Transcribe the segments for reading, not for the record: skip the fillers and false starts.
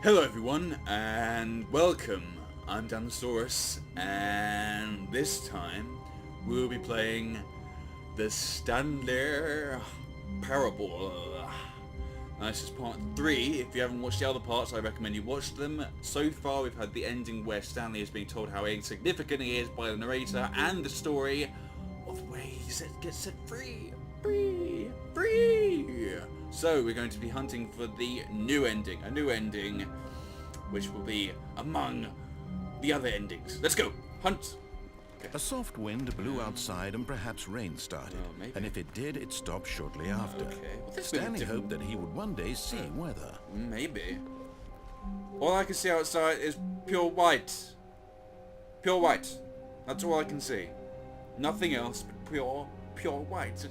Hello everyone, and welcome. I'm Danosaurus, and this time we'll be playing the Stanley Parable. This is part 3. If you haven't watched the other parts, I recommend you watch them. So far we've had the ending where Stanley is being told how insignificant he is by the narrator, and the story of where he gets set free. Free! So we're going to be hunting for the new ending. A new ending which will be among the other endings. Let's go! Hunt! Okay. A soft wind blew outside and perhaps rain started. Maybe. And if it did, it stopped shortly after. Okay. Well, Stanley hoped that he would one day see weather. Maybe. All I can see outside is pure white. Pure white. That's all I can see. Nothing else but pure white.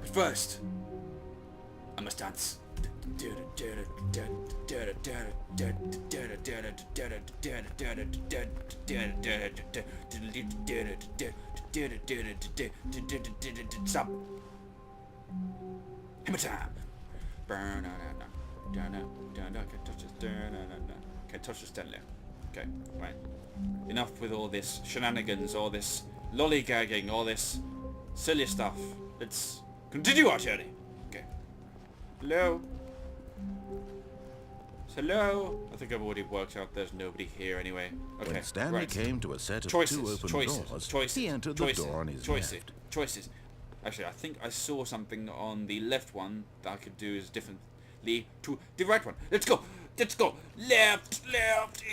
But first, I must dance. Stop. Hammer time. Can't touch the Stanley. Okay, right. Enough with all this shenanigans, all this lollygagging, all this silly stuff. Let's continue our journey. Okay. Hello? Hello? I think I've already worked out there's nobody here anyway. Okay, When Stanley right. came to a set of Choices, two open choices, doors, he entered the door on his left. Choices. Actually, I think I saw something on the left one that I could do is differently to the right one. Let's go! Let's go! Left,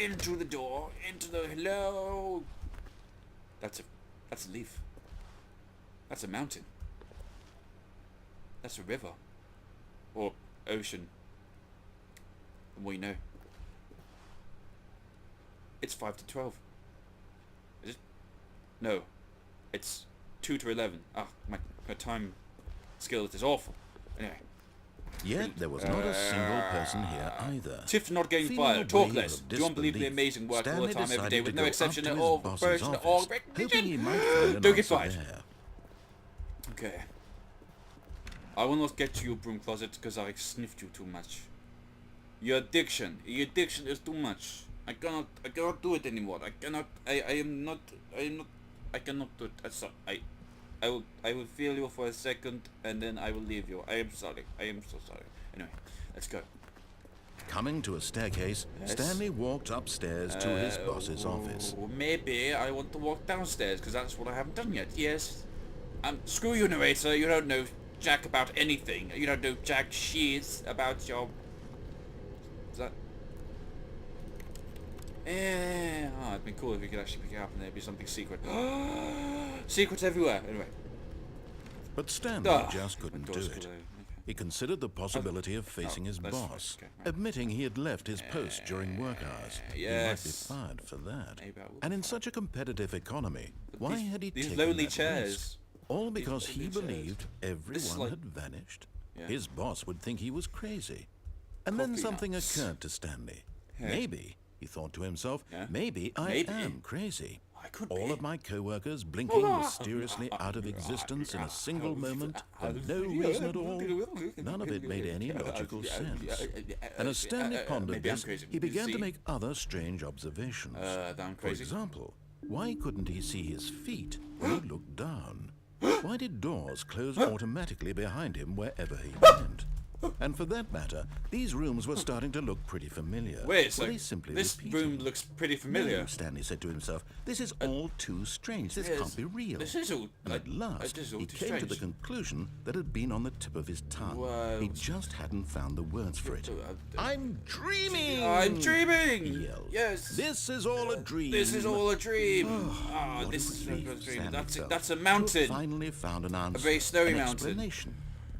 into the door, into the... Hello? That's a leaf. That's a mountain. That's a river. Or ocean. And we know. It's 5 to 12. Is it? No. It's 2 to 11. Ah, my time skills is awful. Anyway. Yet there was not a single person here either. Tiff not getting Feeling fired. a Talk wave less. of Do you want to believe the disbelief, amazing work all the Stanley time, every day, decided with to no go exception up at to all? his boss's Version at all. office, hoping he might find an Don't get answer fired. there. Okay. I will not get to your broom closet because I sniffed you too much. Your addiction is too much. I cannot do it anymore. I cannot do it. I'm sorry. I will feel you for a second and then I will leave you. I am sorry. I am so sorry. Anyway, let's go. Coming to a staircase, Yes. Stanley walked upstairs to his boss's office. Maybe I want to walk downstairs because that's what I haven't done yet. Yes. Screw you, narrator. You don't know jack about anything. You don't know jack shit about your... Is that... it'd be cool if you could actually pick it up and there'd be something secret. Secrets everywhere. Anyway. But Stanley just couldn't do it. He considered the possibility of facing his that's fine. boss, Okay, right. admitting he had left his post during work hours. He might be yes. fired for that. Maybe I will And be in such a competitive economy, why had he these taken lonely that chairs. risk? All because he lonely chairs. believed This is everyone like- had vanished. Yeah. His boss would think he was crazy. And then Coffee something nuts. occurred to Stanley. Yeah. Maybe, he thought to himself, Yeah. maybe I Maybe. am crazy. I could All be. of my co-workers blinking mysteriously out of existence in a single moment for no reason at all. None of it made any logical sense. And as Stanley pondered maybe I'm this, crazy. he began See? to make other strange observations. That I'm For crazy. example, why couldn't he see his feet when he looked down? Why did doors close automatically behind him wherever he went? And for that matter, these rooms were starting to look pretty familiar. Wait a Were second. they simply This repeating? room looks pretty familiar. No, Stanley said to himself, this is all too strange. This Yes. can't be real. This is all... And at last, this is all he too came to the strange. conclusion that had been on the tip of his tongue. Whoa. He just hadn't found the words for it. I'm dreaming! I'm dreaming! He yelled. Yes! This is all a dream! This is all a dream! What This a is relief a dream. Stanley felt That's a to have mountain! finally found an answer. very snowy an mountain. explanation.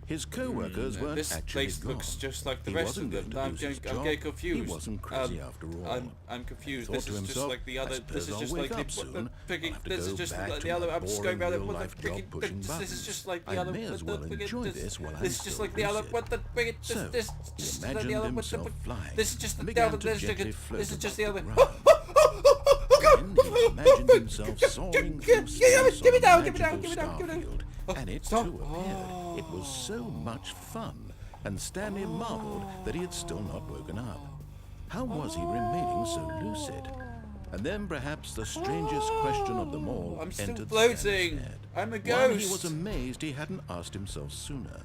His co-workers weren't This actually place gone. looks just like the He rest wasn't of them. going to I'm lose his getting job. confused. He wasn't crazy after all. I'm confused. Thought This to is just himself, like the I other. suppose This is I'll just wake like the. up soon. I'll have to This is go just back like to the other. my I'm just going boring about it. real-life job pushing This is buttons. just like the I other. may as well enjoy this while I'm This is just still like the other. lucid. So, This he just like imagined the other. himself flying This is just and the began other. to gently float This is just the above other. ground. Then he imagined himself soaring through space on a magical star field, and it too appeared. It was so much fun. and Stanley marveled that he had still not woken up. How was he remaining so lucid? And then perhaps the strangest question of them all I'm still entered floating. Stanley's head. I'm a While he ghost. was amazed he hadn't asked himself sooner.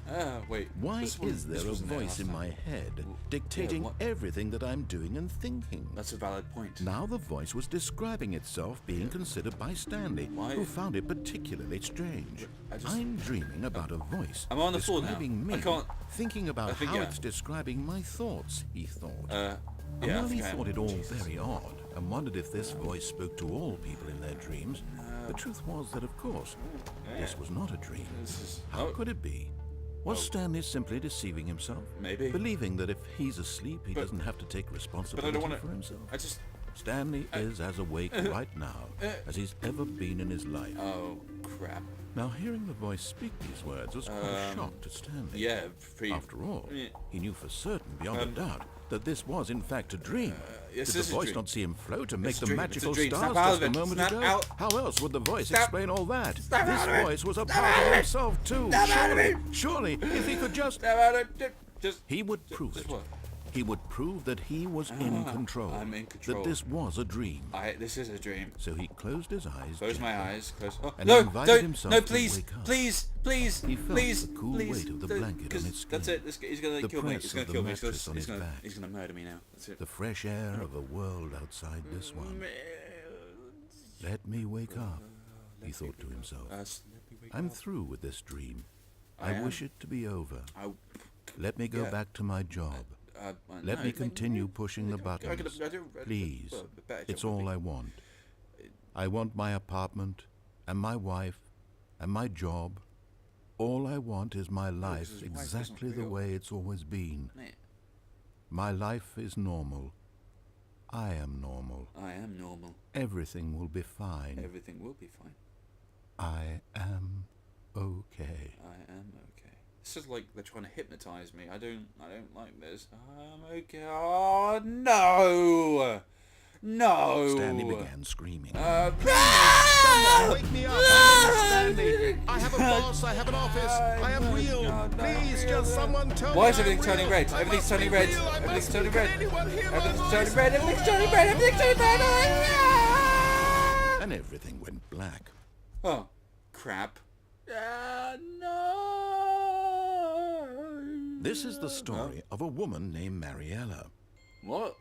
Wait. Why this one- is there this a wasn't there voice last in time. my head dictating what? everything that I'm doing and thinking? That's a valid point. Now the voice was describing itself being considered by Stanley, Why? who found it particularly strange. I'm dreaming about a voice I'm on the floor now. describing me, I can't- thinking about think, how yeah. it's describing my thoughts, he thought. And Yeah, while he okay. thought it all very odd and wondered if this voice spoke to all people in their dreams, the truth was that, of course, this was not a dream. How could it be? Was Stanley simply deceiving himself? Maybe. Believing that if he's asleep, he doesn't have to take responsibility wanna- for himself? I just... Stanley is as awake right now as he's ever been in his life. Oh, crap. Now, hearing the voice speak these words was quite a shock to Stanley. Yeah, pretty... After all, Yeah. he knew for certain, beyond a doubt, that this was in fact a dream. yes, Did it's the a voice dream. not see him float and make It's a the dream, magical it's a dream. stars Snap out just of a it. moment Snap ago? out. How else would the voice Snap. explain all that? Snap out of This it. voice was a Snap part out of of it. himself too. Snap out of Surely, if he could just... Just... He would prove just it. what? He would prove that he was in control. I'm in control. That this was a dream. This is a dream. So he closed his eyes. Close my gently, eyes. Close... Oh, And no, invited don't... himself No, to please. wake up. Please. Please. He felt Please. the cool please. weight of the don't- blanket on 'cause his That's skin. it. He's gonna The kill me. press He's gonna of the kill me. mattress on his back. He's gonna murder me now. That's it. The fresh air of a world outside this one. Let me wake up, he thought to himself. I'm through with this dream. I wish it to be over. Let me go Yeah. back to my job. Let me continue pushing the buttons. Please, it's all I want. I want my apartment, and my wife, and my job. All I want is my life exactly the way it's always been. My life is normal. I am normal. I am normal. Everything will be fine. Everything will be fine. I am okay. I am okay. This is like they're trying to hypnotize me. I don't like this. I'm okay. Oh no! No! Stanley began screaming. Please! Wake me up! My name is Stanley. I have a boss. I have an office. I am real. God, Please, just someone tell me. Why is I'm everything turning real. red? I Everything's must turning be red. real. I Everything's must turning be. red. Can anyone hear my Everything's voice? turning red. Everything's turning red. Everything's turning red. And everything went black. Oh, crap. No. This is the story of a woman named Mariella. What?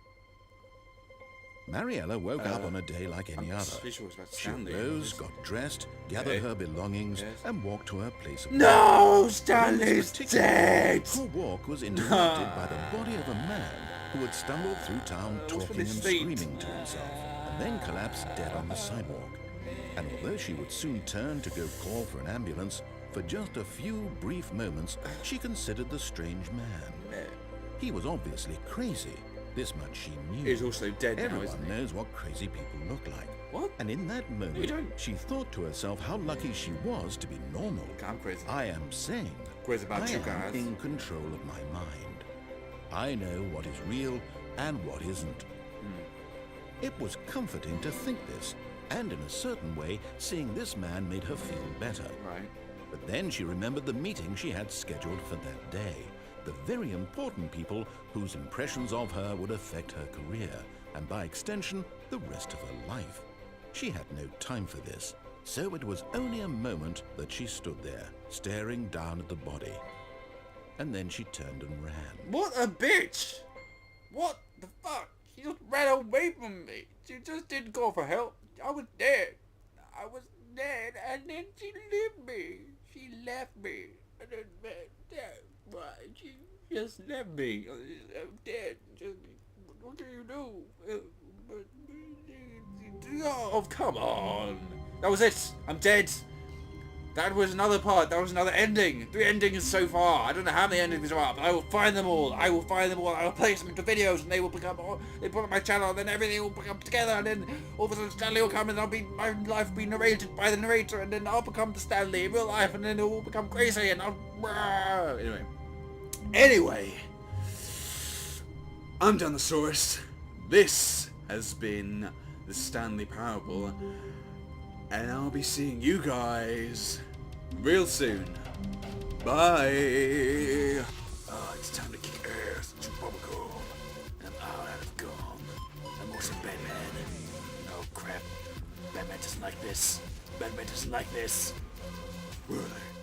Mariella woke up on a day like any I'm other. pretty sure it's about She Stanley. rose, got dressed, gathered her belongings, Yes. and walked to her place of No, This Stanley's particular dead. Her walk was interrupted by the body of a man who had stumbled through town what's with talking and his feet? screaming to himself, and then collapsed dead on the sidewalk. And although she would soon turn to go call for an ambulance, for just a few brief moments she considered the strange man. He was obviously crazy. This much she knew. He's also dead now, Everyone isn't he? knows what crazy people look like. What? And in that you moment, don't. she thought to herself how lucky she was to be normal. I'm crazy. I am sane. Crazy about I you am guys. in control of my mind. I know what is real and what isn't. It was comforting to think this, and in a certain way, seeing this man made her feel better. Right. But then she remembered the meeting she had scheduled for that day. The very important people whose impressions of her would affect her career, and by extension, the rest of her life. She had no time for this, so it was only a moment that she stood there, staring down at the body. And then she turned and ran. What a bitch! What the fuck? She just ran away from me. She just didn't call for help. I was dead. I was dead, and then she left me. She left me. And then, why? She just left me. I'm dead. Just, what can you do? Oh, come on. That was it. I'm dead. That was another part. That was another ending. 3 endings so far. I don't know how many endings there are, but I will find them all. I will find them all. I will place them into videos, and they will become. They put on my channel, and then everything will become together, and then all of a sudden Stanley will come, and my life will be narrated by the narrator, and then I'll become the Stanley in real life, and then it will become crazy, and I'll. Anyway, I'm Dinosaurus. This has been the Stanley Parable. And I'll be seeing you guys real soon. Bye. Oh, It's time to kick ass and chew bubblegum. I'm all out of gum. I'm also Batman. Oh crap. Batman doesn't like this. Batman doesn't like this. Really?